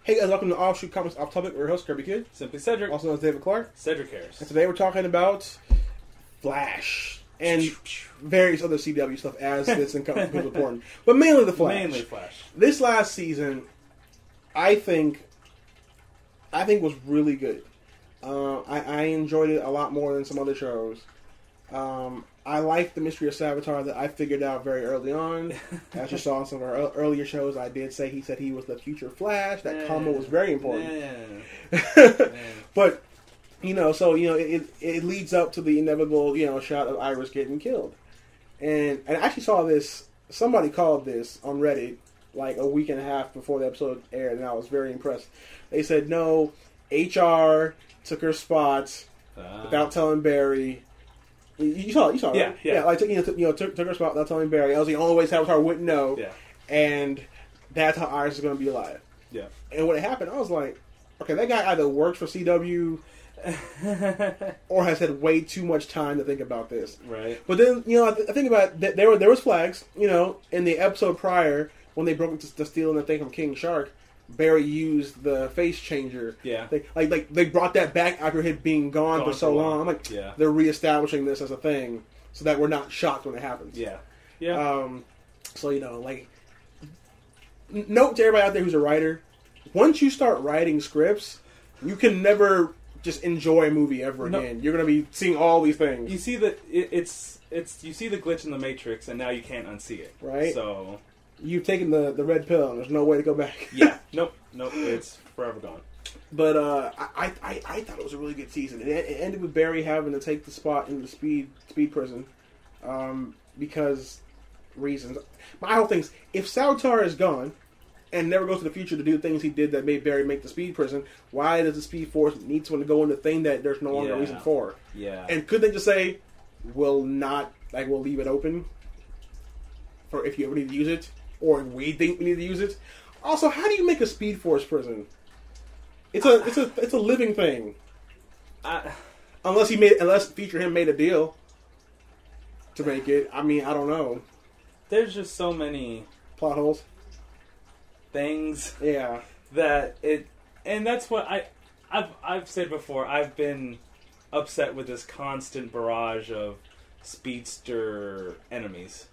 Hey guys, welcome to Offshoot Comics Off Topic. We're your host, Kirby Kid. Simply Cedric. Also known as David Clark. Cedric Harris. And today we're talking about Flash and various other CW stuff as this becomes important. But mainly the Flash. Mainly Flash. This last season, I think was really good. I enjoyed it a lot more than some other shows. I like the mystery of Savitar that I figured out very early on. As you saw in some of our earlier shows, I did say he said he was the future Flash. That combo was very important. But, it leads up to the inevitable, shot of Iris getting killed. And I actually saw this, somebody called this on Reddit like a week and a half before the episode aired, and I was very impressed. They said, no, HR took her spot without telling Barry. You saw it, right? Yeah. Like took her spot without telling Barry. That was the only way Savitar wouldn't know. Yeah. And that's how Iris is going to be alive. Yeah. And when it happened, I was like, okay, that guy either works for CW or has had way too much time to think about this. Right. But then, I think about it, there was flags, in the episode prior when they broke into the stealing the thing from King Shark. Barry used the face changer. Yeah. They brought that back after it being gone for so long. I'm like, they're reestablishing this as a thing so that we're not shocked when it happens. Yeah. Yeah. Note to everybody out there who's a writer, once you start writing scripts, you can never just enjoy a movie ever again. You're going to be seeing all these things. You see the you see the glitch in the Matrix, and now you can't unsee it. Right. So you've taken the red pill, and there's no way to go back. Yeah. Nope. It's forever gone. But I thought it was a really good season. It ended with Barry having to take the spot in the speed prison because reasons. My whole thing is, if Savitar is gone and never goes to the future to do things he did that made Barry make the speed prison, why does the Speed Force need someone to go into the thing that there's no longer a reason for? Yeah. And could they just say, we'll leave it open for if you ever need to use it, or if we think we need to use it? Also, how do you make a Speed Force prison? It's a living thing. Unless Future Him made a deal to make it. I mean, I don't know. There's just so many plot holes, things. Yeah. And that's what I've said before. I've been upset with this constant barrage of speedster enemies.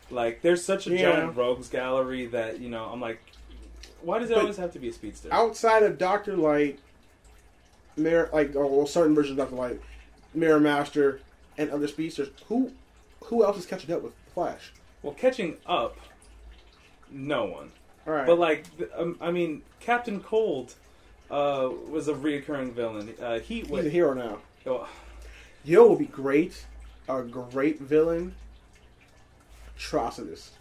Like, there's such a giant rogues gallery that, I'm like, why does it always have to be a speedster? Outside of Dr. Light, certain versions of Dr. Light, Mirror Master, and other speedsters, who else is catching up with Flash? Well, catching up, no one. All right. But, Captain Cold was a reoccurring villain. He's a hero now. Oh. Would be great. A great villain. Atrocitus.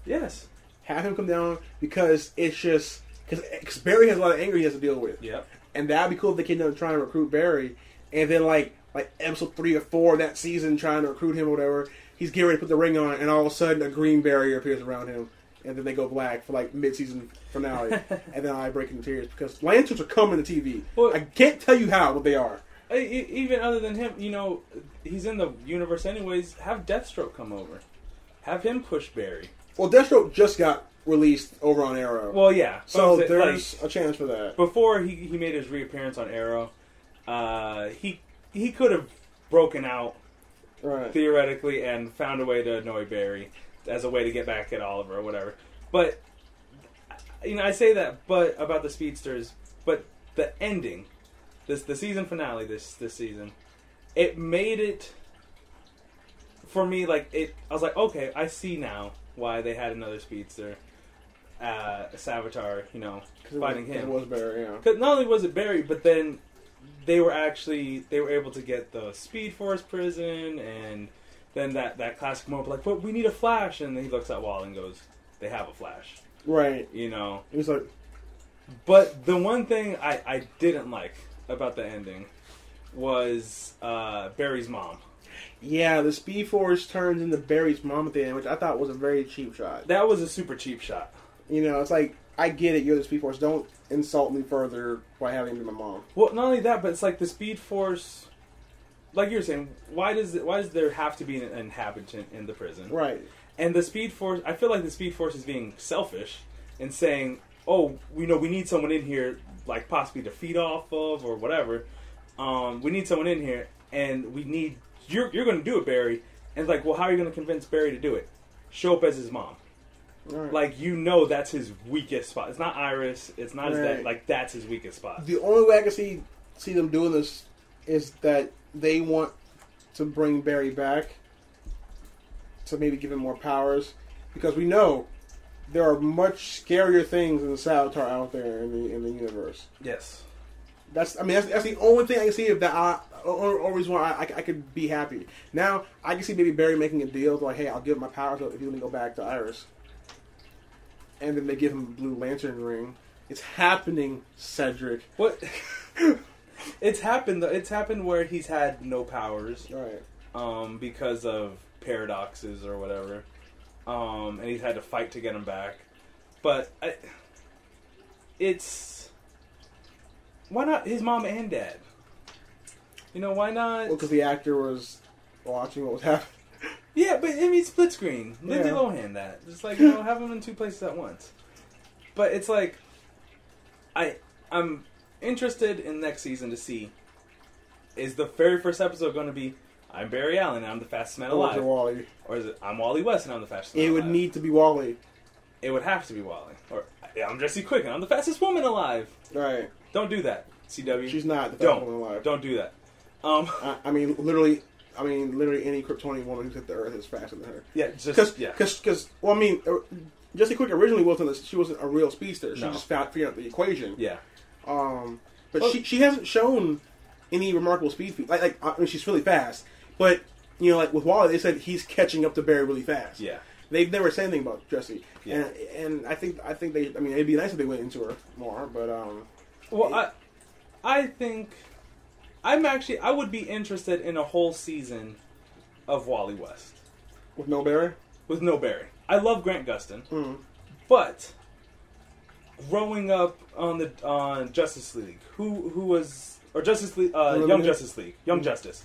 Yes. Have him come down because it's just... Because Barry has a lot of anger he has to deal with. Yep. And that'd be cool if they came down and try and recruit Barry. And then, like episode 3 or 4 of that season, trying to recruit him or whatever, he's getting ready to put the ring on, and all of a sudden a green barrier appears around him. And then they go black for, mid-season finale. And then I break into tears because lanterns are coming to TV. Well, I can't tell you how, but they are. Even other than him, he's in the universe anyways. Have Deathstroke come over. Have him push Barry. Well, Deathstroke just got released over on Arrow. Well, yeah. So there's a chance for that. Before he made his reappearance on Arrow, he could have broken out, theoretically, and found a way to annoy Barry as a way to get back at Oliver or whatever. But, I say that but about the speedsters, but the ending, the season finale this season, it made it, for me, I was like, okay, I see now why they had another speedster, Savitar, fighting him. It was Barry, yeah. Because not only was it Barry, but then they were able to get the Speed Force prison, and then that classic moment, but we need a Flash, and then he looks at Wally and goes, they have a Flash. Right. It was like... But the one thing I didn't like about the ending was Barry's mom. Yeah, the Speed Force turns into Barry's mom at the end, which I thought was a very cheap shot. That was a super cheap shot. It's like, I get it, you're the Speed Force. Don't insult me further by having me be my mom. Well, not only that, but it's like the Speed Force, like you were saying, why does there have to be an inhabitant in the prison? Right. And the Speed Force, I feel like the Speed Force is being selfish and saying, oh, we need someone in here, like possibly to feed off of or whatever. We need someone in here, and we need you're going to do it, Barry. And like, well, how are you going to convince Barry to do it? Show up as his mom. Right. Like, that's his weakest spot. It's not Iris. It's not his dad. Like, that's his weakest spot. The only way I can see them doing this is that they want to bring Barry back to maybe give him more powers, because we know there are much scarier things than the Savitar out there in the universe. Yes, that's the only thing I can see of that. Or reason why I could be happy. Now I can see maybe Barry making a deal like, hey, I'll give him my powers if you let me go back to Iris, and then they give him a Blue Lantern ring. It's happening, Cedric. What? It's happened. It's happened where he's had no powers, right? Because of paradoxes or whatever, and he's had to fight to get them back. But it's why not his mom and dad? Why not? Well, because the actor was watching what was happening. Yeah, but I mean, split screen. Lindsay Lohan that. Just like, have them in two places at once. But it's like, I'm interested in next season to see, is the very first episode going to be, I'm Barry Allen and I'm the fastest man alive? Or is it Wally? Or is it, I'm Wally West and I'm the fastest man alive? It would need to be Wally. It would have to be Wally. Or, I'm Jesse Quick and I'm the fastest woman alive. Right. Don't do that, CW. She's not the fastest woman alive. Don't do that. I mean, literally any Kryptonian woman who's hit the Earth is faster than her. Yeah, because well, I mean, Jessie Quick originally she wasn't a real speedster. She just figured out the equation. Yeah. But she hasn't shown any remarkable speed feat. Like I mean, she's really fast. But like with Wally, they said he's catching up to Barry really fast. Yeah. They've never said anything about Jessie. Yeah. And I think they. I mean, it'd be nice if they went into her more. But well, I think. I would be interested in a whole season of Wally West. With no Barry? With no Barry. I love Grant Gustin, but growing up on Justice League, who was Justice League, Young Justice League, Young Justice.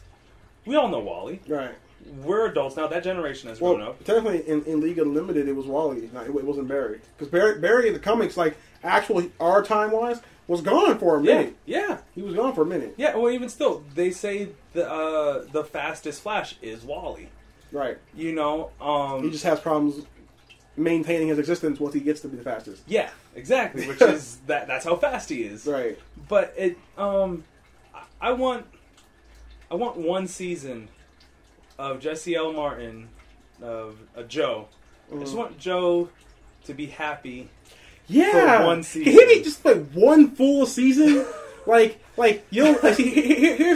We all know Wally. Right. We're adults now. That generation has grown up. Technically, in League Unlimited, it was Wally. It wasn't Barry. Because Barry in the comics, like actually our time wise, was gone for a minute. Yeah. He was gone for a minute. Yeah. Well, even still, they say the fastest Flash is Wally. Right. He just has problems maintaining his existence once he gets to be the fastest. Yeah. Exactly. Which is that's how fast he is. Right. But I want one season of Jesse L. Martin, of Joe. I just want Joe to be happy. Yeah, for one season. Can he just play one full season? Here's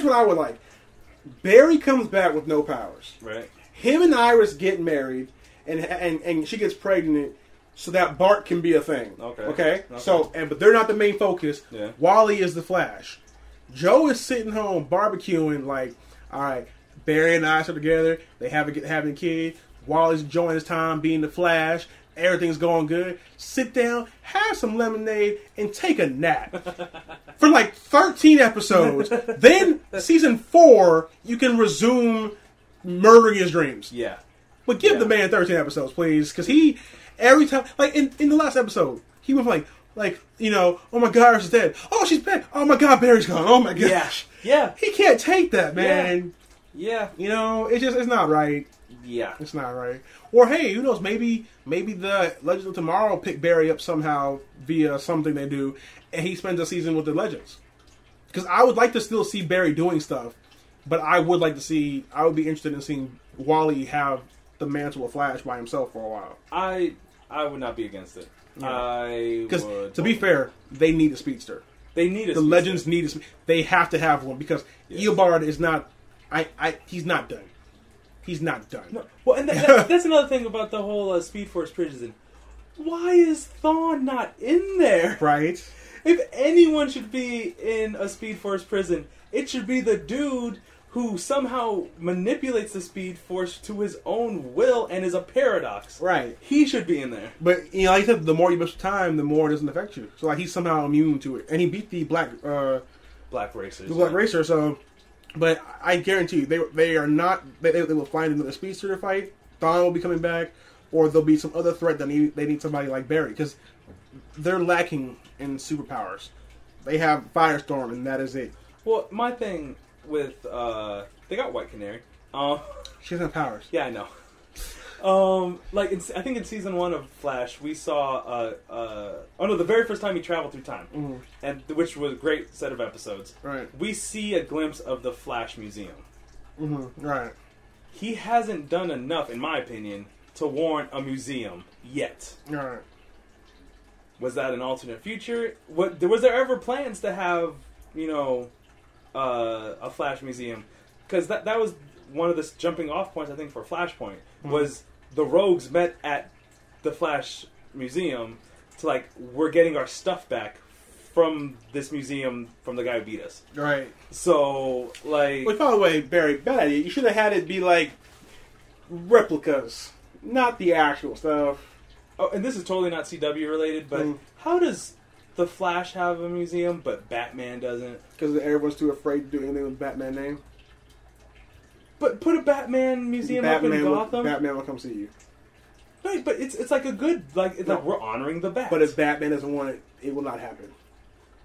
what I would like. Barry comes back with no powers. Right. Him and Iris get married, and she gets pregnant, so that Bart can be a thing. Okay. So, but they're not the main focus. Yeah. Wally is the Flash. Joe is sitting home barbecuing, like, all right, Barry and Iris are together. They having a kid. Wally's enjoying his time being the Flash. Everything's going good. Sit down, have some lemonade, and take a nap. For like 13 episodes. Then, season 4, you can resume murdering his dreams. Yeah. But give the man 13 episodes, please. Because he, every time, like in the last episode, he was like, oh my God, Iris is dead. Oh, she's back. Oh my God, Barry's gone. Oh my gosh. Yeah. He can't take that, man. Yeah. It's not right. Yeah. It's not right. Or hey, who knows, maybe the Legends of Tomorrow pick Barry up somehow via something they do, and he spends a season with the Legends. Because I would like to still see Barry doing stuff, but I would be interested in seeing Wally have the mantle of Flash by himself for a while. I would not be against it. Because to be fair, they need a speedster. They need the Legends need a. They have to have one because Eobard is not. He's not done. He's not done. No. Well, and that's another thing about the whole Speed Force prison. Why is Thawne not in there? Right. If anyone should be in a Speed Force prison, it should be the dude who somehow manipulates the Speed Force to his own will and is a paradox. Right. He should be in there. But, like I said, the more you miss time, the more it doesn't affect you. So, he's somehow immune to it. And he beat the black racers. The black racer, so... But I guarantee you, they are not... They will find another speedster to fight. Thawne will be coming back. Or there'll be some other threat that they need somebody like Barry. Because they're lacking in superpowers. They have Firestorm, and that is it. Well, my thing with they got White Canary. She doesn't have powers. Yeah, I know. I think in season 1 of Flash, we saw the very first time he traveled through time, and which was a great set of episodes. Right. We see a glimpse of the Flash Museum. Right. He hasn't done enough, in my opinion, to warrant a museum yet. Right. Was that an alternate future? Was there ever plans to have, a Flash Museum? Because that was one of the jumping off points, I think, for Flashpoint, was the Rogues met at the Flash Museum to, we're getting our stuff back from this museum from the guy who beat us. Right. So, Well, by the way, Barry, bad idea. You should have had it be, replicas, not the actual stuff. Oh, and this is totally not CW related, but how does the Flash have a museum, but Batman doesn't? Because everyone's too afraid to do anything with Batman's name. But put a Batman museum up in Gotham. Batman will come see you. Right, but it's like a good like we're honoring the Bat. But if Batman doesn't want it, it will not happen.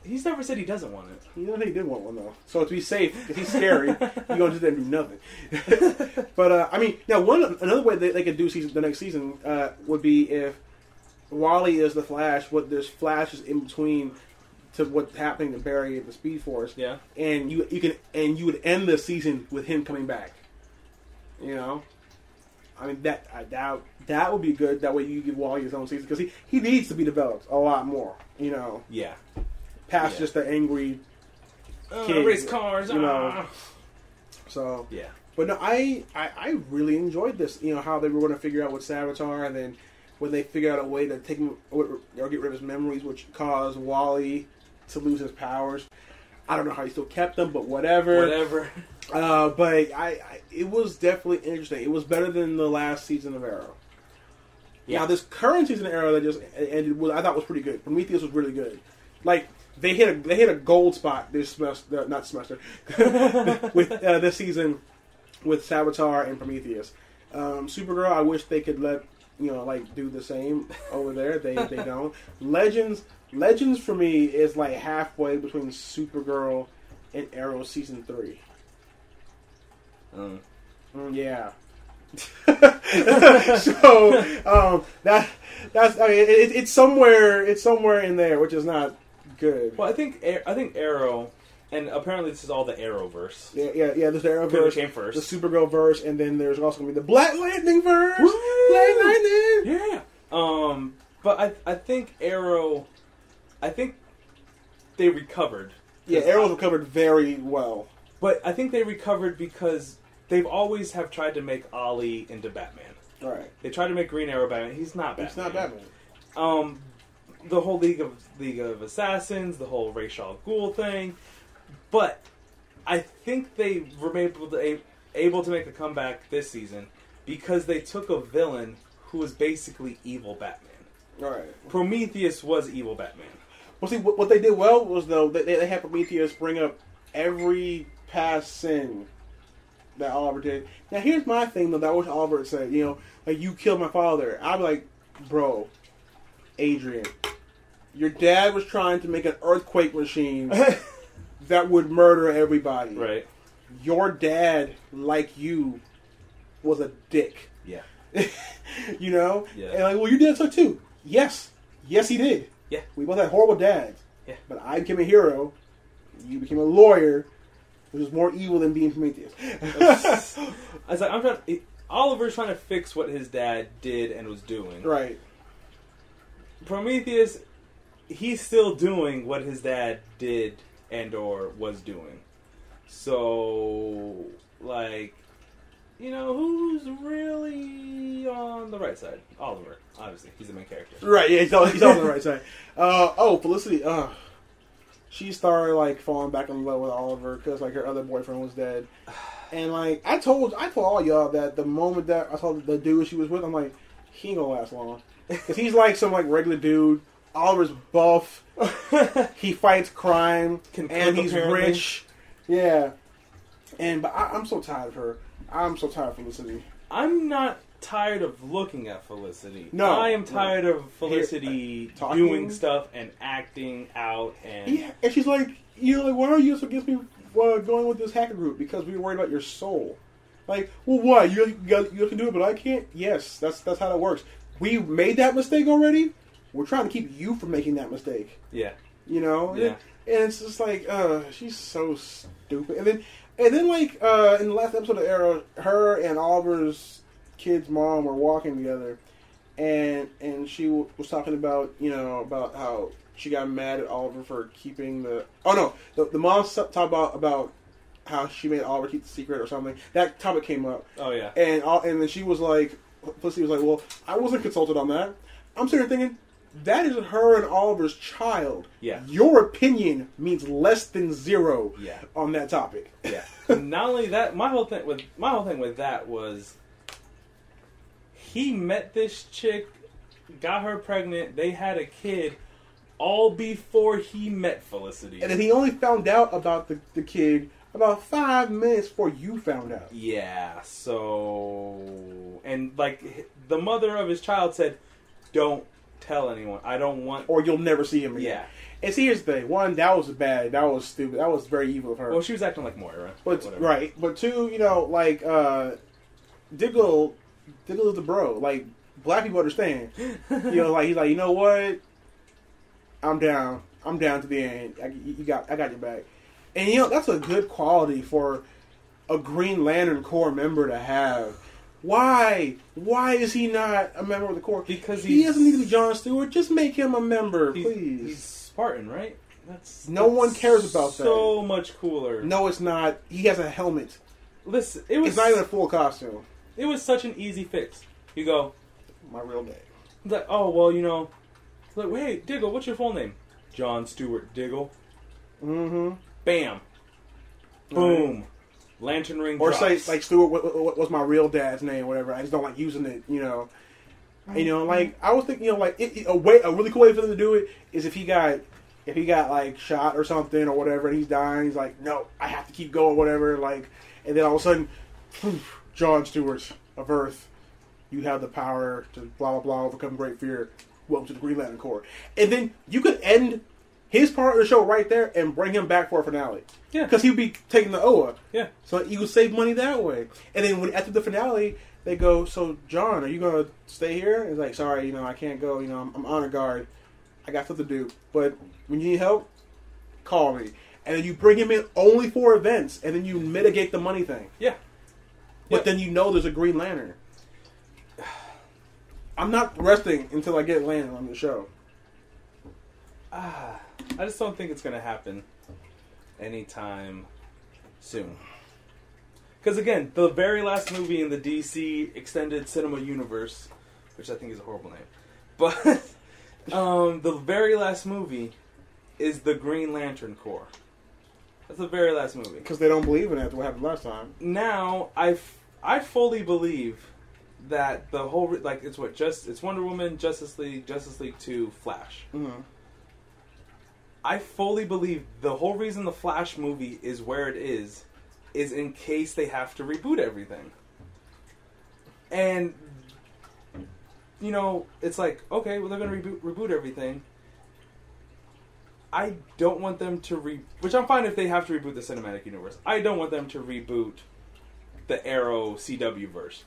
He's never said he doesn't want it. You know he did want one though. So to be safe, because he's scary, you're gonna just let him do nothing. But now another way they could do the next season would be if Wally is the Flash, there's flashes in between to what's happening to Barry at the Speed Force. Yeah. And you would end the season with him coming back. I mean that would be good. That way you give Wally his own season because he needs to be developed a lot more. Yeah. Past just the angry kid, race cars. So yeah. But no, I really enjoyed this. How they were going to figure out with Savitar, and then when they figure out a way to take him or get rid of his memories, which caused Wally to lose his powers. I don't know how he still kept them, but whatever. But it was definitely interesting. It was better than the last season of Arrow. Yeah. Now this current season of Arrow that just ended, I thought was pretty good. Prometheus was really good. They hit a gold spot this semester, not semester, with this season with Savitar and Prometheus. Supergirl, I wish they could let do the same over there. They don't. Legends for me is halfway between Supergirl and Arrow season 3. Yeah. So that's it's somewhere in there, which is not good. Well, I think Arrow, and apparently this is all the Arrowverse. Yeah. There's the Arrowverse, came first. the Supergirl verse, and then there's also going to be the Black Lightning verse. Black Lightning. Yeah. But I think Arrow. I think they recovered. Yeah, Arrow's recovered very well. But I think they recovered because they've always have tried to make Ollie into Batman. Right. They tried to make Green Arrow Batman. He's not Batman. He's not Batman. The whole League of Assassins, the whole Ra's al Ghul thing. But I think they were able to make a comeback this season because they took a villain who was basically evil Batman. Right. Prometheus was evil Batman. Well, see, what they did well was, though, they had Prometheus bring up every past sin that Oliver did. Now, here's my thing, though, that I wish Oliver had said, you killed my father. I'd be like, bro, Adrian, your dad was trying to make an earthquake machine that would murder everybody. Right. Your dad, like you, was a dick. Yeah. Yeah. And your dad sucked too. Yes, he did. Yeah. We both had horrible dads. Yeah. But I became a hero. You became a lawyer, which is more evil than being Prometheus. I was like, Oliver's trying to fix what his dad did and was doing. Right. Prometheus, he's still doing what his dad did and or was doing. So, who's really on the right side? Oliver, obviously. He's the main character. Right, yeah, he's on the right side. Felicity, she started, falling back in love with Oliver because, her other boyfriend was dead. And, I told all y'all that the moment that I saw the dude she was with, I'm like, he ain't gonna last long. Because he's some, regular dude. Oliver's buff. He fights crime. And he's rich. Yeah. But I'm so tired of her. I'm so tired of Felicity. I'm not tired of looking at Felicity. No. I am tired of Felicity doing stuff and acting out. And she's like, why are you so against me going with this hacker group? Because we were worried about your soul. Like, well, what? You can do it, but I can't? Yes, that's how that works. We made that mistake already. We're trying to keep you from making that mistake. Yeah. Yeah. And it's just like, she's so stupid. And then like, in the last episode of Arrow, her and Oliver's kid's mom were walking together, and she was talking about, about how she got mad at Oliver for keeping the... Oh, no. The mom talked about how she made Oliver keep the secret or something. That topic came up. Oh, yeah. And then she was like... Felicity was like, well, I wasn't consulted on that. I'm sitting there thinking, that is her and Oliver's child. Yeah. Your opinion means less than zero on that topic. Yeah. Not only that, my whole thing with that was he met this chick, got her pregnant, they had a kid all before he met Felicity. And then he only found out about the kid about 5 minutes before you found out. Yeah, so... And, like, the mother of his child said, don't tell anyone. I don't want... Or you'll never see him again. Yeah. And see, here's the thing. One, that was bad. That was stupid. That was very evil of her. Well, she was acting like Moira. But right. But two, like, Diggle is the bro. Like, black people understand. Like, he's like, you know what? I'm down. I'm down to the end. I got your back. And, that's a good quality for a Green Lantern Corps member to have. Why? Why is he not a member of the Corps? Because he doesn't need to be Jon Stewart. Just make him a member, please. He's Spartan, right? No one cares about that. So much cooler. No, it's not. He has a helmet. Listen, it's not even a full costume. It was such an easy fix. You go, my real name. Like, oh, well, like, wait, Diggle, what's your full name? Jon Stewart Diggle. Mm-hmm. Bam. Boom. Lantern ring or drops. say, like, Stewart, what was my real dad's name, whatever. I just don't like using it, And, like, I was thinking, like, a really cool way for them to do it is if he got like shot or something or whatever, and he's dying, he's like, no, I have to keep going, whatever. Like, and then all of a sudden, Jon Stewart of Earth, you have the power to blah blah blah overcome great fear. Welcome to the Green Lantern Corps, and then you could end his part of the show right there and bring him back for a finale. Yeah, because he'd be taking the Oa. Yeah, so you would save money that way. And then after the finale, they go, so John, are you gonna stay here? And he's like, sorry, I can't go. I'm honor guard. I got stuff to do. But when you need help, call me. And then you bring him in only for events, and then you mitigate the money thing. Yeah. But then there's a Green Lantern. I'm not resting until I get landed on the show. I just don't think it's going to happen anytime soon. Because again, the very last movie in the DC Extended Cinema Universe, which I think is a horrible name, but the very last movie is the Green Lantern Corps. That's the very last movie. Because they don't believe in it after what happened last time. Now, I fully believe that the whole, like, it's Wonder Woman, Justice League 2, Flash. Mm-hmm. I fully believe the whole reason the Flash movie is where it is in case they have to reboot everything. And, it's like, okay, well, they're going to reboot everything. I don't want them to which I'm fine if they have to reboot the cinematic universe. I don't want them to reboot the Arrow CW verse.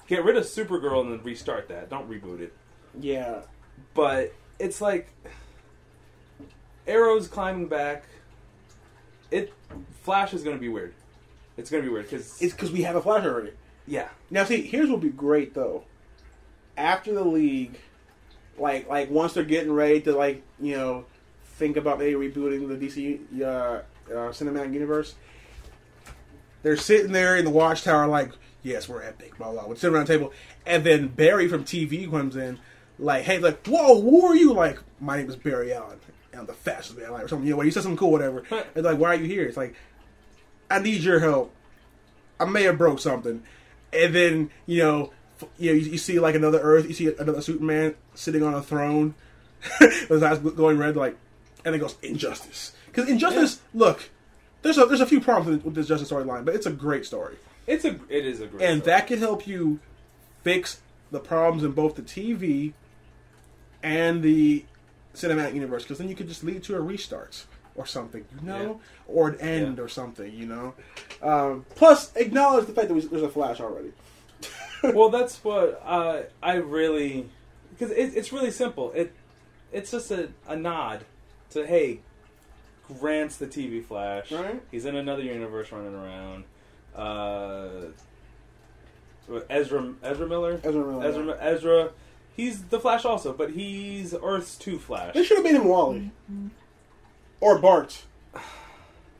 Get rid of Supergirl and then restart that. Don't reboot it. Yeah. But it's like Arrow's climbing back. Flash is going to be weird. It's going to be weird because we have a Flash already. Yeah. Now see, here's what would be great though. After the League, like once they're getting ready to think about maybe rebooting the DC cinematic universe, they're sitting there in the Watchtower like, yes, we're epic, blah blah. We're sitting around the table, and then Barry from TV comes in, like, hey, like, whoa, who are you? Like, my name is Barry Allen. I'm the fastest man alive, or something. He said something cool, whatever. And like, why are you here? It's like, I need your help. I may have broke something, and then you see like another Earth. You see another Superman sitting on a throne with his eyes going red, like, and it goes Injustice. Because Injustice, look, there's a few problems with this Justice storyline, but it's a great story. It is a great and story. That can help you fix the problems in both the TV and the cinematic universe, because then you could just lead to a restart or something, or an end or something, Plus, acknowledge the fact that there's a Flash already. Well, that's what I really... Because it's really simple. It's just a nod to, hey, Grant's the TV Flash. Right. He's in another universe running around. Ezra Miller? Ezra, he's the Flash also, but he's Earth's 2 Flash. They should have made him Wally. Or Bart.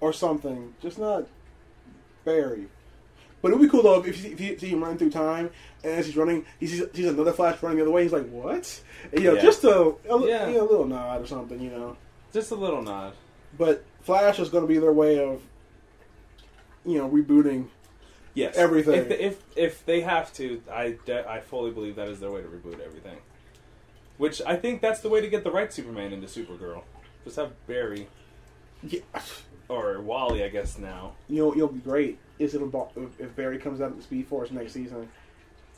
Or something. Just not Barry. But it would be cool, though, if you see him running through time, and as he's running, he sees another Flash running the other way. He's like, what? And, just a little nod or something, Just a little nod. But Flash is going to be their way of, rebooting everything. If they have to, I fully believe that is their way to reboot everything. Which I think that's the way to get the right Superman into Supergirl. Just have Barry. Yeah. Or Wally, I guess, now. You'll be great is if Barry comes out of the Speed Force next season,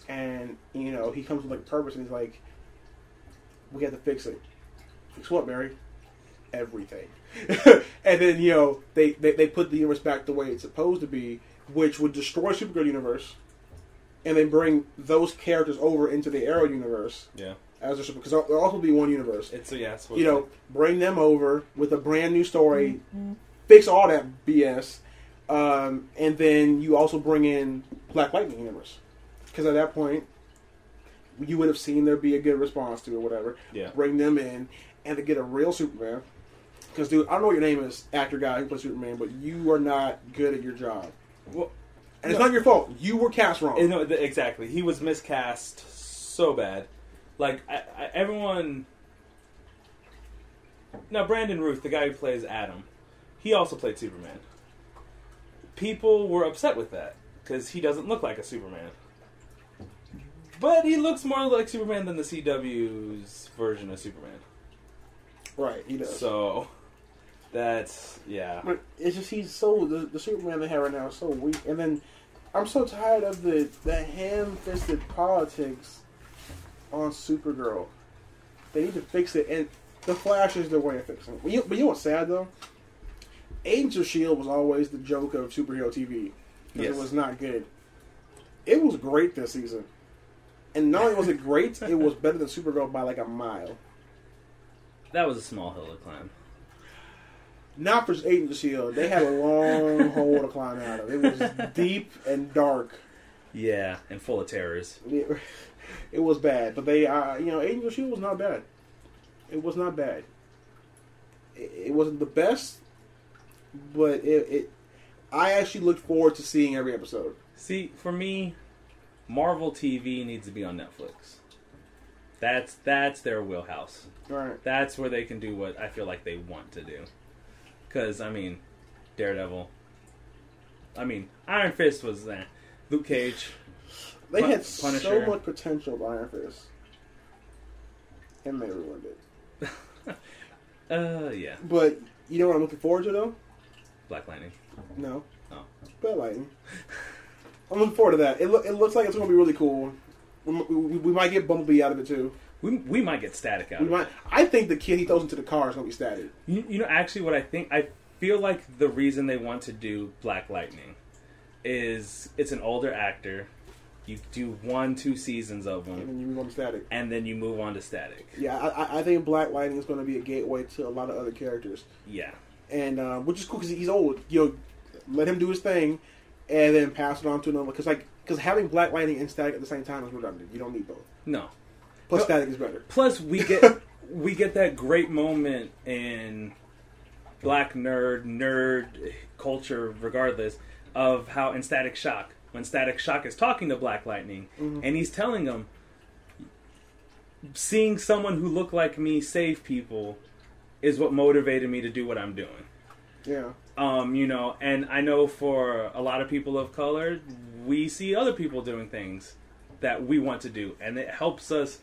and he comes with like purpose, and he's like, "We have to fix it." Fix what, Barry? Everything. And then they put the universe back the way it's supposed to be, which would destroy Supergirl universe, and then bring those characters over into the Arrow universe. Yeah. Because there'll also be one universe. Bring them over with a brand new story, fix all that BS, and then you also bring in Black Lightning universe. Because at that point, you would have seen there be a good response to it, whatever. Yeah. Bring them in, and to get a real Superman. Because, dude, I don't know what your name is, actor guy who plays Superman, but you are not good at your job. Well, and it's not your fault. You were cast wrong. No, exactly. He was miscast so bad. Like, everyone... Now, Brandon Routh, the guy who plays Adam, he also played Superman. People were upset with that, because he doesn't look like a Superman. But he looks more like Superman than the CW's version of Superman. Right, he does. So, that's, yeah. But it's just, he's so... The Superman they have right now is so weak. And then, I'm so tired of the ham-fisted politics on Supergirl. They need to fix it, and the Flash is their way of fixing it. But you know what's sad, though? Agents of S.H.I.E.L.D. was always the joke of superhero TV. Because it was not good. It was great this season. And not only was it great, it was better than Supergirl by like a mile. That was a small hill to climb. Not for Agents of S.H.I.E.L.D. They had a long hole to climb out of. It was deep and dark. Yeah, and full of terrors. It was bad. But they, Agents of S.H.I.E.L.D. was not bad. It was not bad. It wasn't the best, but I actually looked forward to seeing every episode. See, for me, Marvel TV needs to be on Netflix. That's their wheelhouse. Right. That's where they can do what I feel like they want to do. Because, Daredevil. Iron Fist was Luke Cage. They had Punisher. so much potential with Iron Fist. And they ruined it. Yeah. But, you know what I'm looking forward to, though? Black Lightning. No. Oh. Black Lightning. I'm looking forward to that. It looks like it's going to be really cool. We might get Bumblebee out of it, too. We might get Static out of it. I think the kid he throws into the car is going to be Static. You know, actually, what I feel like the reason they want to do Black Lightning is it's an older actor. You do 1-2 seasons of them. And then you move on to Static. Yeah, I think Black Lightning is going to be a gateway to a lot of other characters. Yeah. And, which is cool because he's old. Let him do his thing and then pass it on to another. Because having Black Lightning and Static at the same time is redundant. You don't need both. No. Plus, Static is better. Plus, we get that great moment in Black nerd culture, regardless, of how in Static Shock, when Static Shock is talking to Black Lightning, and he's telling him, seeing someone who looked like me save people is what motivated me to do what I'm doing. Yeah. And I know for a lot of people of color, we see other people doing things that we want to do, and it helps us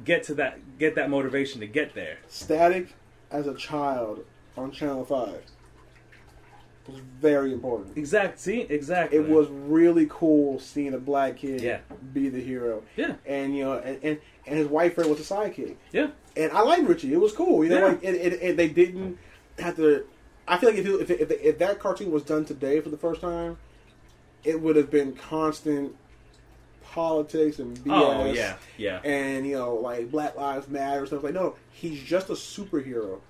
get that motivation to get there. Static as a child on Channel 5. was very important. Exactly. It was really cool seeing a black kid be the hero. Yeah. And and his wife friend was a sidekick. Yeah. And I liked Richie. It was cool. Like they didn't have to. I feel like if that cartoon was done today for the first time, it would have been constant politics and BS. Oh yeah. And like Black Lives Matter and stuff. Like no, he's just a superhero.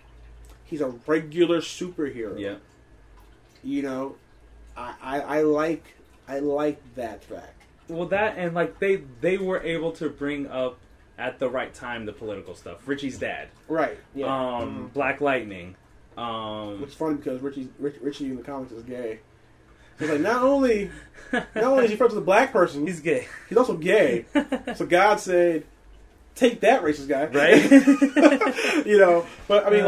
He's a regular superhero. Yeah. I like that fact. Well, that and like they were able to bring up at the right time the political stuff. Richie's dad, right? Yeah. Black Lightning. Which is funny because Richie in the comics is gay. He's like not only is he friends with a black person, he's gay. He's also gay. So God said, "Take that, racist guy." Right? But I mean,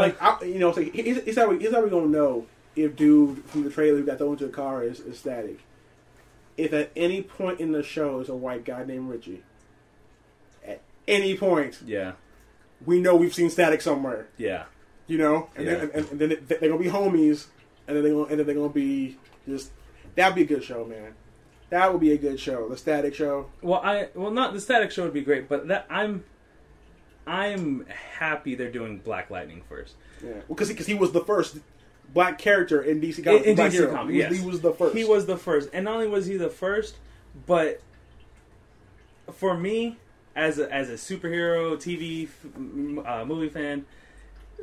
so he's how we gonna know if dude from the trailer who got thrown into the car is Static. If at any point in the show is a white guy named Richie, at any point, we know we've seen Static somewhere. Yeah. Then they're gonna be homies, and then they're gonna be just. That'd be a good show, man. That would be a good show. The Static show. Well, not the Static show would be great, but I'm happy they're doing Black Lightning first. Yeah, because he was the first black character in DC Comics. In DC Comics, yes. He was the first. He was the first, and not only was he the first, but for me, as a superhero TV movie fan,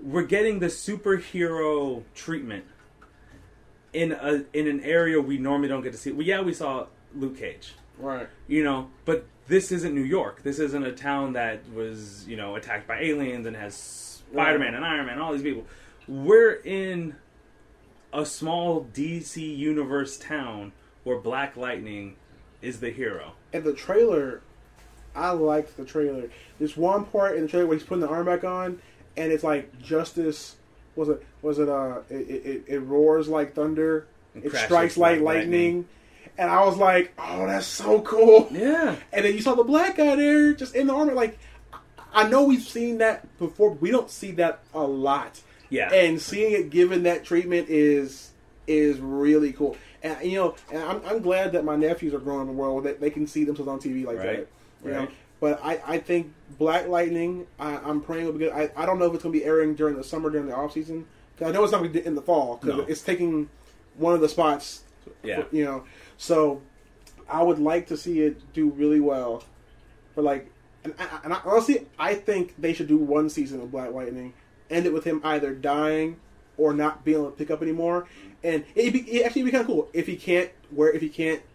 we're getting the superhero treatment in an area we normally don't get to see. Well, we saw Luke Cage, right? But this isn't New York. This isn't a town that was attacked by aliens and has Spider-Man and Iron Man and all these people. We're in a small DC universe town where Black Lightning is the hero. And the trailer, I liked the trailer. There's one part in the trailer where he's putting the arm back on, and it's like Justice. It roars like thunder. It strikes like lightning. And I was like, oh, that's so cool. Yeah. And then you saw the black guy there just in the armor. Like, I know we've seen that before. But we don't see that a lot. Yeah. And seeing it given that treatment is really cool. And and I'm glad that my nephews are growing in a world where they can see themselves on TV like that. You know? But I think Black Lightning, I'm praying will be good. I don't know if it's going to be airing during the summer, during the off season. Because I know it's not going to be in the fall. Because it's taking one of the spots. Yeah. So I would like to see it do really well. But honestly, I think they should do one season of Black Lightning, end it with him either dying or not being able to pick up anymore. And it actually be kind of cool if he can't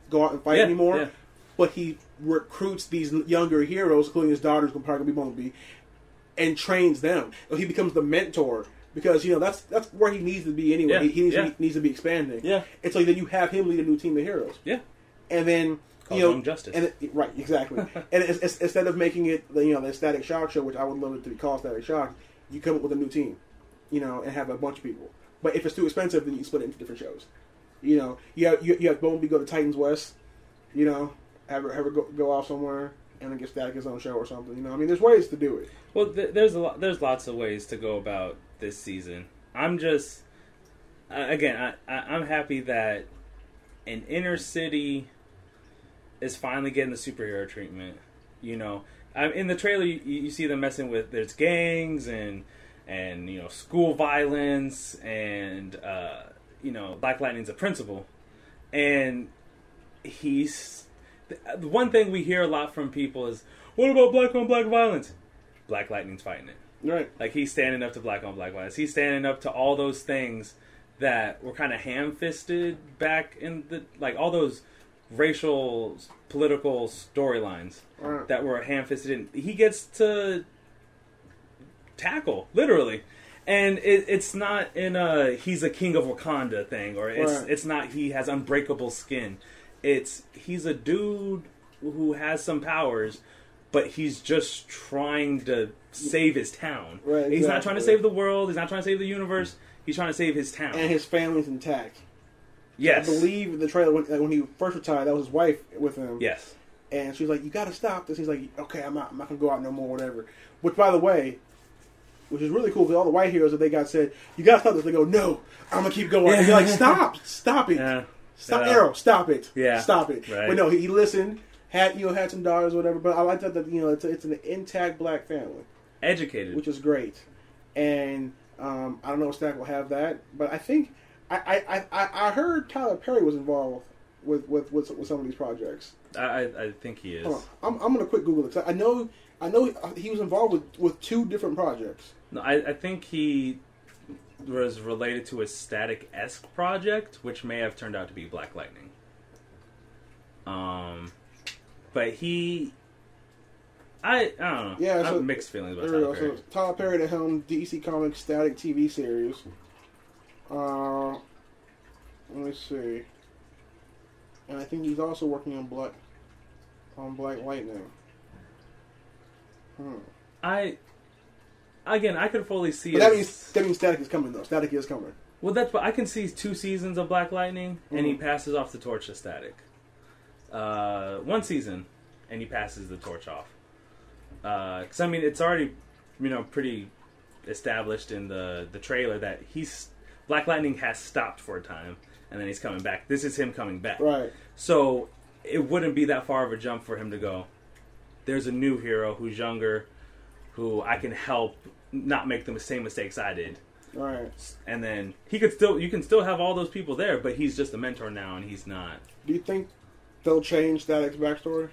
go out and fight anymore. Yeah. But he recruits these younger heroes, including his daughters, who probably won't be, and trains them. So he becomes the mentor because that's where he needs to be anyway. Yeah. He needs to be expanding. Yeah, and so then you have him lead a new team of heroes. Yeah, and then Young Justice. Right, exactly. And instead of making it the Static Shock show, which I would love it to be called Static Shock, you come up with a new team, and have a bunch of people. But if it's too expensive, then you split it into different shows. You have Bumblebee go to Titans West. Have her go off somewhere and then get Static his own show or something. There's ways to do it. Well, there's lots of ways to go about this season. I'm just I'm happy that an inner city is finally getting the superhero treatment. In the trailer you see them messing with there's gangs and school violence and Black Lightning's a principal, and he's. The one thing we hear a lot from people is, what about black on black violence? Black Lightning's fighting it. Right. Like, he's standing up to black on black violence. He's standing up to all those things that were kind of ham-fisted back in all those racial, political storylines that were ham-fisted in. He gets to tackle, literally. And it's not in he's a king of Wakanda thing, or it's not he has unbreakable skin. He's a dude who has some powers, but he's just trying to save his town. Right, exactly. He's not trying to save the world. He's not trying to save the universe. He's trying to save his town. And his family's intact. Yes. I believe in the trailer when he first retired, that was his wife with him. Yes. And she was like, you got to stop this. He's like, okay, I'm not going to go out no more, whatever. Which, by the way, which is really cool because all the white heroes that they got said, "You got to stop this." They go, "No, I'm gonna keep going." And you're like, "Stop it, stop Arrow, stop it, stop it." Right. But no, he listened, had some daughters or whatever. But I like that it's an intact black family, educated, which is great. And I don't know if Stack will have that, but I think I heard Tyler Perry was involved with some of these projects. I think he is. I'm gonna quick Google it. I know he was involved with 2 different projects. No, I think he was related to a Static-esque project, which may have turned out to be Black Lightning. But I don't know. Yeah, I have mixed feelings about Tyler Perry. So Tyler Perry to helm DC Comics Static TV series. Let me see. And I think he's also working on Black Lightning. I could fully see but that means Static is coming though. Static is coming. Well, but I can see 2 seasons of Black Lightning, and he passes off the torch to Static. 1 season, and he passes the torch off. Because I mean, it's already pretty established in the trailer that Black Lightning has stopped for a time, and then he's coming back. This is him coming back. Right. So it wouldn't be that far of a jump for him to go, there's a new hero who's younger, who I can help not make the same mistakes I did. Right. And then you can still have all those people there, but he's just a mentor now, and he's not. Do you think they'll change Static's backstory?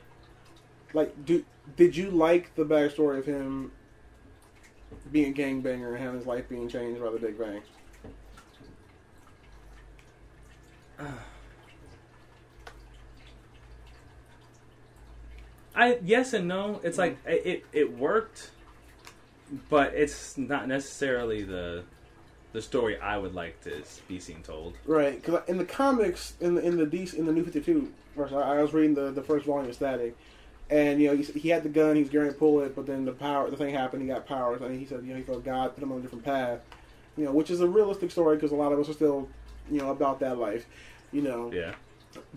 Like, did you like the backstory of him being a gangbanger and having his life being changed by the Big Bang? Yes and no. It's like it worked, but it's not necessarily the story I would like to be seen told. Right, because in the comics, in the New 52, I was reading the first volume of Static, and he had the gun, he was going to pull it, but then the thing happened, he got powers, and he said he felt God put him on a different path, which is a realistic story because a lot of us are still about that life, Yeah.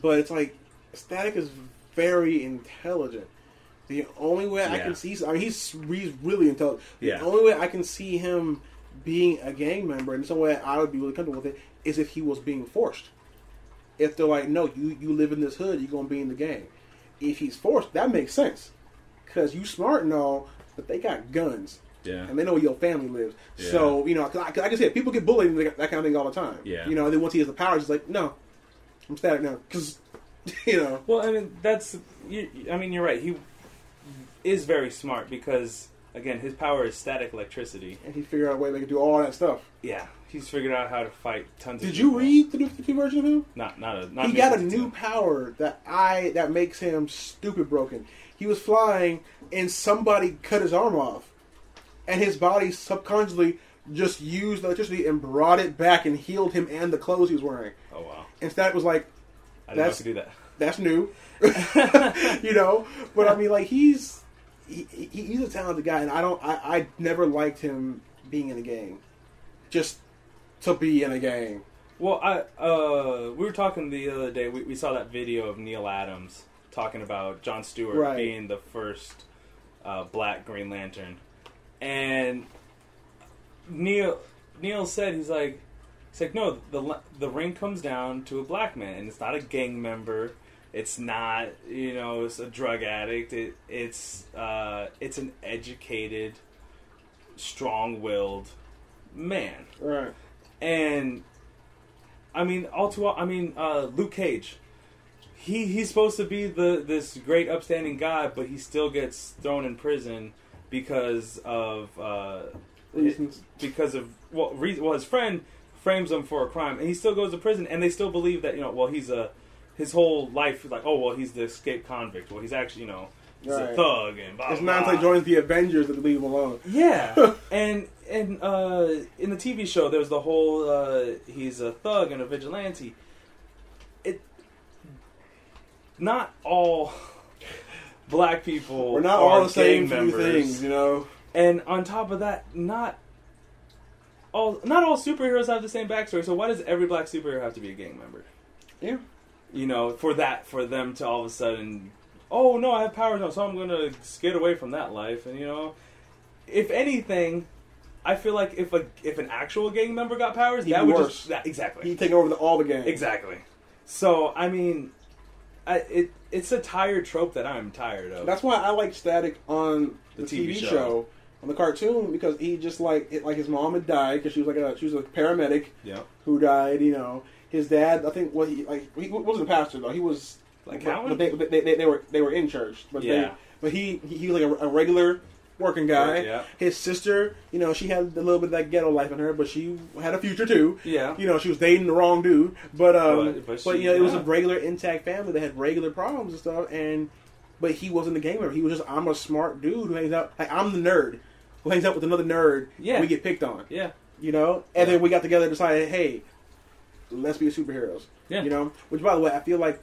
But it's like Static is very intelligent. The only way I can see, he's really intelligent. The only way I can see him being a gang member, and some way I would be really comfortable with it, is if he was being forced. If they're like, no, you live in this hood, you're going to be in the gang. If he's forced, that makes sense. Because you smart and all, but they got guns. Yeah. And they know where your family lives. Yeah. So, cause like I said, people get bullied and that kind of thing all the time. Yeah. And then once he has the powers, it's like, no, I'm Static now. Because, Well, I mean, you're right. He is very smart because, again, his power is static electricity. And he figured out a way they could do all that stuff. Yeah. He's figured out how to fight tons of people. Did you read the New 52 version of him? Not he got a new power that makes him stupid broken. He was flying and somebody cut his arm off. And his body subconsciously just used electricity and brought it back and healed him and the clothes he was wearing. Oh, wow. And Static was like, I didn't know I could do that. That's new. But I mean, like, he's a talented guy, and I never liked him being in a gang. Just to be in a gang. Well, we were talking the other day, we saw that video of Neil Adams talking about Jon Stewart being the first black Green Lantern. And Neil said, he's like, no, the ring comes down to a black man, and it's not a gang member. It's not, it's a drug addict. It's an educated, strong-willed man. Right. And I mean, Luke Cage. He's supposed to be this great upstanding guy, but he still gets thrown in prison because of reasons. His friend frames him for a crime, and he still goes to prison, and they still believe that his whole life is like, oh well, he's the escaped convict. Well, he's actually he's a thug and blah. It's blah, not until he joins the Avengers that they leave him alone. Yeah, and in the TV show, there's the whole he's a thug and a vigilante. Not all black people. We're not all the same few things, And on top of that, not all superheroes have the same backstory. So why does every black superhero have to be a gang member? Yeah. For them to all of a sudden, oh no, I have powers now, so I'm going to skid away from that life. And if anything, I feel like if an actual gang member got powers, He'd that be would worse. exactly. He'd take over all the gangs. Exactly. So I mean, it's a tired trope that I'm tired of. That's why I like Static on the TV show, on the cartoon, because he just like his mom had died because she was a paramedic. Yeah. Who died? You know, his dad. I think he wasn't a pastor though. He was like but they were in church. But he was like a regular working guy. Yeah. His sister, you know, she had a little bit of that ghetto life in her, but she had a future too. Yeah. You know, she was dating the wrong dude, but you know, it was a regular intact family that had regular problems and stuff. But he wasn't a gang member. He was just, I'm a smart dude who hangs out. Like, I'm the nerd who hangs out with another nerd. Yeah. And we get picked on. Yeah. You know, and then we got together and decided, hey, let's be superheroes. Yeah. You know, which by the way, I feel like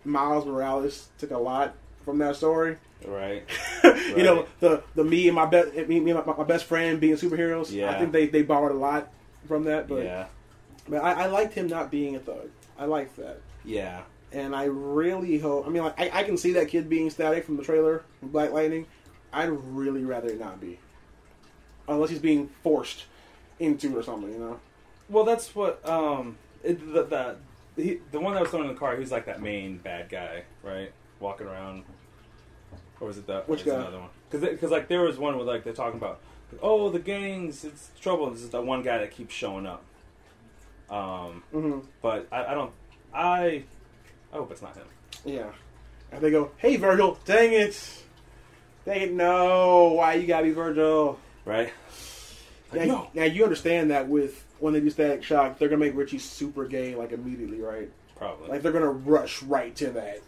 Miles Morales took a lot from that story. Right. You know, the me and my best friend being superheroes. Yeah. I think they borrowed a lot from that. But yeah. But I liked him not being a thug. I liked that. Yeah. And I really hope. I mean, like I can see that kid being Static from the trailer, from Black Lightning. I'd really rather it not be, unless he's being forced into or something. You know. Well, that's what the one that was thrown in the car. He was like that main bad guy, right? Walking around. Or was it that? Which guy? Another one? Because like there was one where like they're talking about, oh, the gangs, it's trouble. This is the one guy that keeps showing up. But I hope it's not him. Yeah. And they go, hey Virgil, dang it, no, why you gotta be Virgil? Right. Like, no. Now you understand that when they do Static Shock, they're gonna make Richie super gay like immediately, right? Probably. Like they're gonna rush right to that.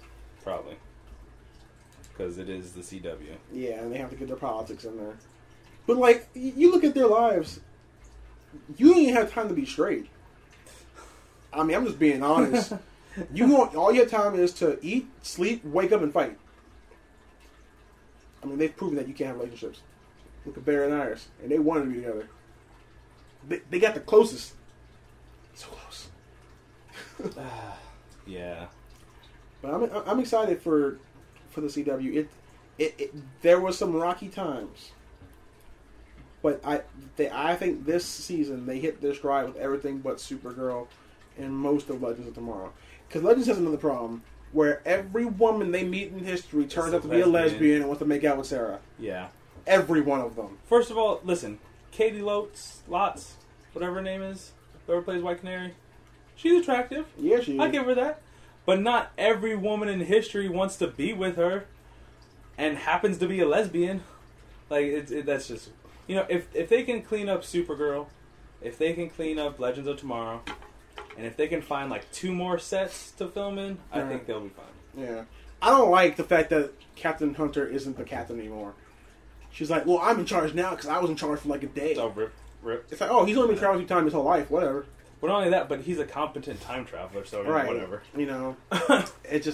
Probably. Because it is the CW. Yeah, and they have to get their politics in there. But, like, you look at their lives, you don't even have time to be straight. I mean, I'm just being honest. All your time is to eat, sleep, wake up, and fight. I mean, they've proven that you can't have relationships. Look at Barry and Iris, and they wanted to be together. They got the closest. So close. Yeah. But I'm excited for the CW. There was some rocky times, but I think this season they hit their stride with everything but Supergirl and most of Legends of Tomorrow. Because Legends has another problem where every woman they meet in history turns out to be a lesbian and wants to make out with Sarah. Yeah, every one of them. First of all, listen, Katie Lotz, whatever her name is, whoever plays White Canary, she's attractive. Yeah, she is. I give her that. But not every woman in history wants to be with her and happens to be a lesbian. Like, that's just... You know, if they can clean up Supergirl, if they can clean up Legends of Tomorrow, and if they can find, like, 2 more sets to film in, I think they'll be fine. Yeah. I don't like the fact that Captain Hunter isn't the captain anymore. She's like, well, I'm in charge now because I was in charge for, like, a day. Oh, rip. It's like, oh, he's only been traveling through time his whole life. Whatever. But not only that, but he's a competent time traveler, so whatever. You know, it's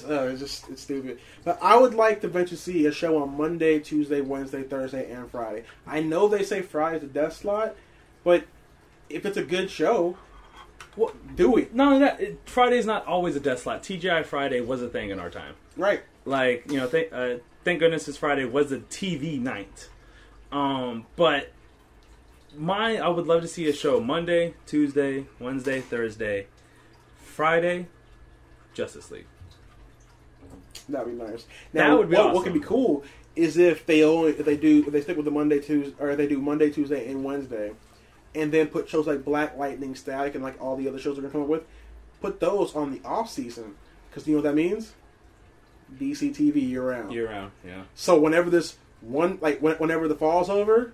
stupid. But I would like to eventually see a show on Monday, Tuesday, Wednesday, Thursday, and Friday. I know they say Friday's the death slot, but if it's a good show, do it. Not only that, Friday's not always a death slot. TGI Friday was a thing in our time. Right. Like, you know, thank goodness this Friday was a TV night. But... I would love to see a show Monday, Tuesday, Wednesday, Thursday, Friday, Justice League. That'd be nice. Now, that would be awesome. What could be cool is if they stick with the Monday, Tuesday, or they do Monday, Tuesday, and Wednesday, and then put shows like Black Lightning, Static, and like all the other shows they're gonna come up with, put those on the off season, because you know what that means? DC TV year round. Year round, yeah. So whenever whenever the fall's over,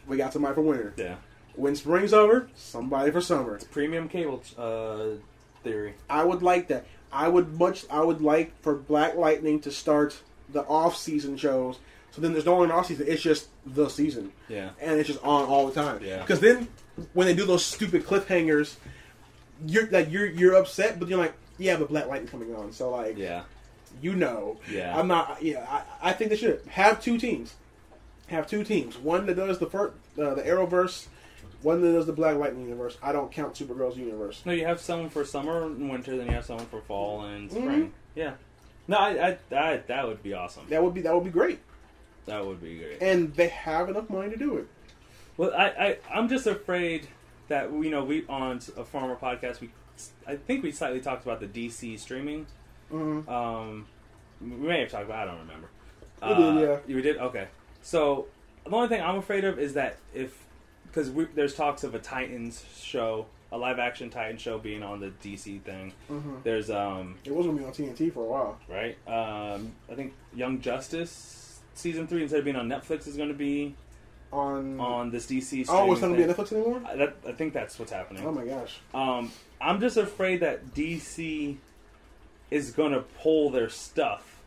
we got somebody for winter. Yeah. When spring's over, somebody for summer. It's premium cable theory. I would like that. I would like for Black Lightning to start the off-season shows. So then there's no one off-season. It's just the season. Yeah. And it's just on all the time. Yeah. Because then when they do those stupid cliffhangers, you're upset, but you're like, yeah, but Black Lightning's coming on. So like, yeah. You know. Yeah. I'm not. Yeah. I think they should have 2 teams. One that does the Arrowverse, one that does the Black Lightning universe. I don't count Supergirl's universe. No, you have someone for summer and winter, then you have someone for fall and spring. Mm-hmm. Yeah. No, that would be awesome. That would be great. That would be great. And they have enough money to do it. Well, I'm just afraid that we on a former podcast I think we slightly talked about the DC streaming. Mm-hmm. We may have talked about. I don't remember. We did, yeah. You did? Okay. So the only thing I'm afraid of is that because there's talks of a Titans show, a live action Titans show being on the DC thing. Mm-hmm. There's it was gonna be on TNT for a while, right? I think Young Justice season 3 instead of being on Netflix is going to be on this DC. Oh, it's not gonna be on Netflix anymore. I think that's what's happening. Oh my gosh. I'm just afraid that DC is going to pull their stuff.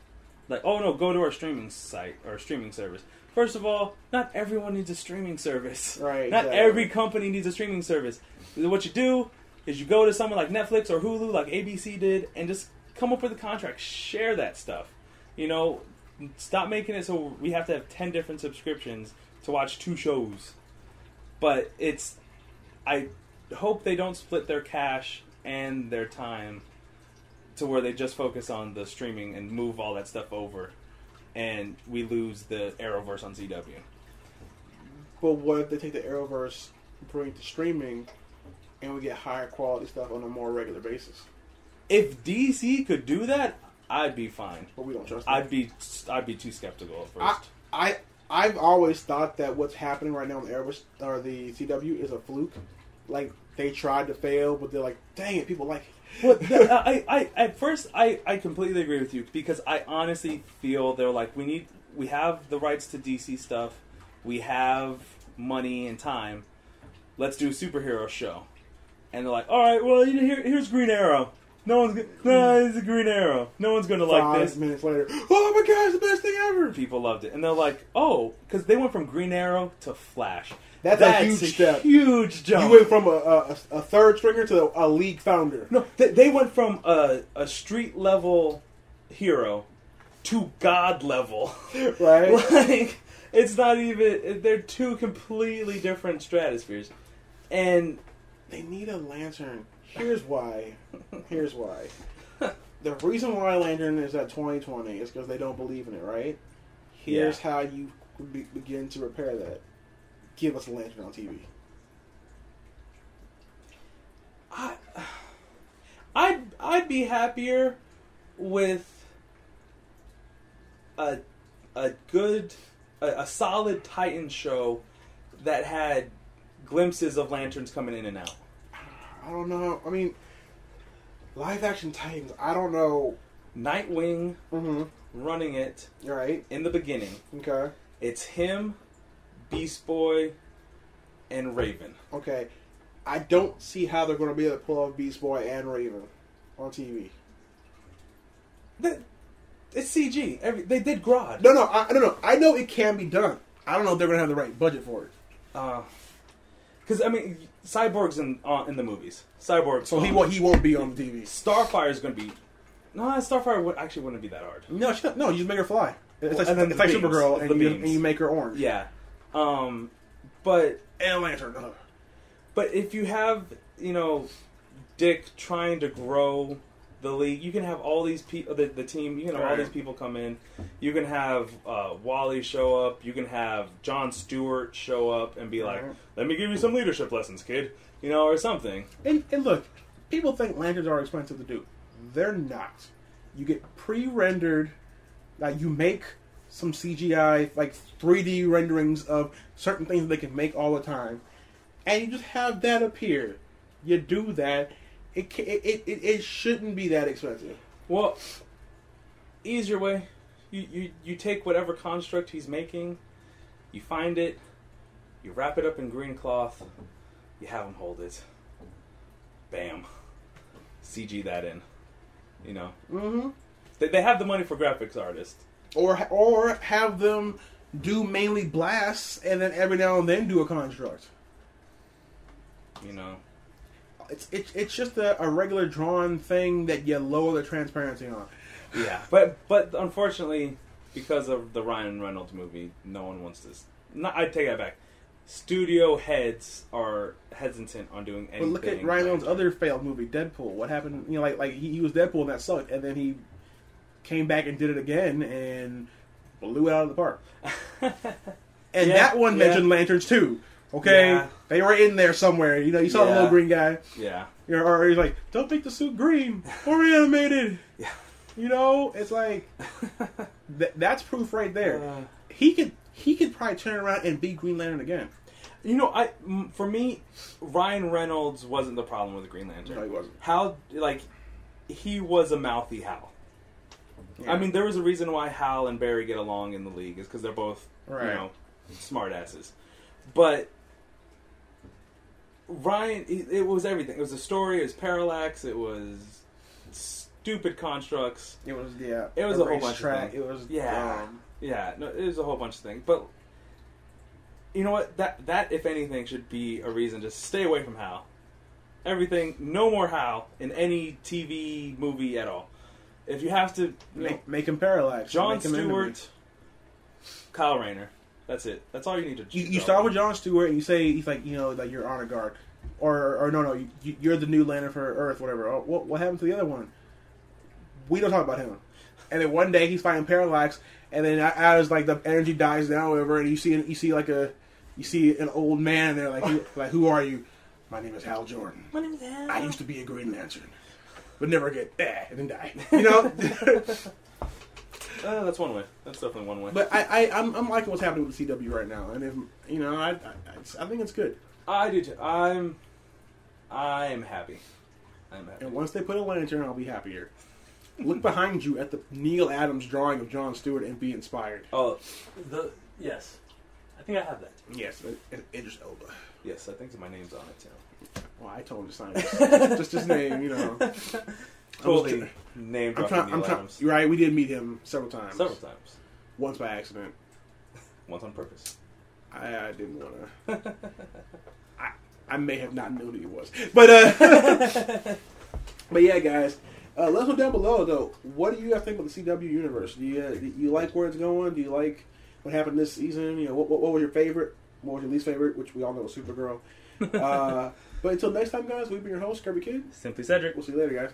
Like, oh no, go to our streaming site or streaming service. First of all, not everyone needs a streaming service. Right. Not exactly. every company needs a streaming service. What you do is you go to someone like Netflix or Hulu, like ABC did, and just come up with a contract. Share that stuff. Stop making it so we have to have 10 different subscriptions to watch 2 shows. But I hope they don't split their cash and their time to where they just focus on the streaming and move all that stuff over, and we lose the Arrowverse on CW. But what if they take the Arrowverse, bring it to streaming, and we get higher quality stuff on a more regular basis? If DC could do that, I'd be fine. But we don't trust them. I'd be too skeptical at first. I've always thought that what's happening right now on the Arrowverse or the CW is a fluke. Like, they tried to fail, but they're like, dang it, people like it. Well, at first I completely agree with you, because I honestly feel they're like, we have the rights to DC stuff, we have money and time, let's do a superhero show. And they're like, all right, well, here's Green Arrow. It's a Green Arrow. No one's gonna like this. 5 minutes later, oh my god, it's the best thing ever. People loved it, and they're like, oh, because they went from Green Arrow to Flash. That's a huge step. Huge jump. You went from a third stringer to a league founder. No, they went from a street level hero to God level. Right? Like, it's not even. They're 2 completely different stratospheres, and they need a Lantern. Here's why. The reason why Lantern is at 2020 is because they don't believe in it, right? Here's how you begin to repair that. Give us a Lantern on TV. I'd be happier with a solid Titan show that had glimpses of Lanterns coming in and out. I don't know. I mean, live action Titans. I don't know. Nightwing running it right in the beginning. Okay. It's him, Beast Boy, and Raven. Okay. I don't see how they're going to be able to pull off Beast Boy and Raven on TV. It's CG. They did Grodd. No. I know it can be done. I don't know if they're going to have the right budget for it. Because I mean, Cyborg's in the movies. Cyborg. So he won't be on the TV. Starfire's going to be. No, Starfire wouldn't be that hard. No, you just make her fly. It's like beams. Supergirl, and you make her orange. Yeah. But and Lantern. But if you have, Dick trying to grow the league, you can have all these people, the team. You can have all these people come in. You can have Wally show up. You can have Jon Stewart show up and be like, "Let me give you some leadership lessons, kid," or something. And look, people think lanterns are expensive to do. They're not. You get pre-rendered. You make some CGI, like 3D renderings of certain things they can make all the time, and you just have that appear. You do that. It shouldn't be that expensive. Well, easier way. You take whatever construct he's making, you find it, you wrap it up in green cloth, you have him hold it. Bam. CG that in. Mm-hmm. They have the money for graphics artists. Or have them do mainly blasts and then every now and then do a construct. It's just a regular drawn thing that you lower the transparency on. Yeah, but unfortunately, because of the Ryan Reynolds movie, no one wants this. I take that back. Studio heads are hesitant on doing anything. But look at Ryan Reynolds' other failed movie, Deadpool. What happened? Like he was Deadpool and that sucked, and then he came back and did it again and blew it out of the park. And that one mentioned lanterns too. Okay, Yeah. they were in there somewhere. You know, you saw the little green guy. Yeah. You know, or he's like, don't make the suit green or animated. Yeah. You know, it's like that's proof right there. He could probably turn around and be Green Lantern again. You know, for me, Ryan Reynolds wasn't the problem with the Green Lantern. No, he wasn't. Hal, like, he was a mouthy Hal. Yeah. I mean, there was a reason why Hal and Barry get along in the League, is because they're both, you know, smart asses. But Ryan, it was everything. It was a story, it was parallax, it was stupid constructs. It was, it was a whole bunch of things. It was, no, it was a whole bunch of things. But you know what? That if anything should be a reason to stay away from Hal. Everything, no more Hal in any TV movie at all. If you have to make him parallax, Jon Stewart, Kyle Rayner. That's it. That's all you need to. You start with Jon Stewart and you say he's like, you know, like you're honor guard, or no, you're the new Lantern for Earth, whatever. Oh, what happened to the other one? We don't talk about him. And then one day he's fighting parallax, and then as like the energy dies down, whatever, and you see an old man there, like who are you? My name is Hal Jordan. My name is Hal. I used to be a Green Lantern, but never get and then die. You know. That's one way. That's definitely one way. But I'm liking what's happening with the CW right now, and if you know, I think it's good. I do too. I am happy. I'm happy. And once they put a lantern, I'll be happier. Look behind you at the Neil Adams drawing of Jon Stewart and be inspired. Oh, yes, I think I have that. Yes, Idris Elba. Yes, I think my name's on it too. Well, I told him to sign it. Just his name, you know. Totally name dropping Neil Adams. You're right. We did meet him several times. Several times. Once by accident. Once on purpose. I didn't want to. I may have not known who he was, but but yeah, guys. Let us know down below though. What do you guys think about the CW universe? Do you like where it's going? Do you like what happened this season? You know, what was your favorite? What was your least favorite? Which we all know was Supergirl. But until next time, guys, we've been your host, Kirby Kid. Simply Cedric. We'll see you later, guys.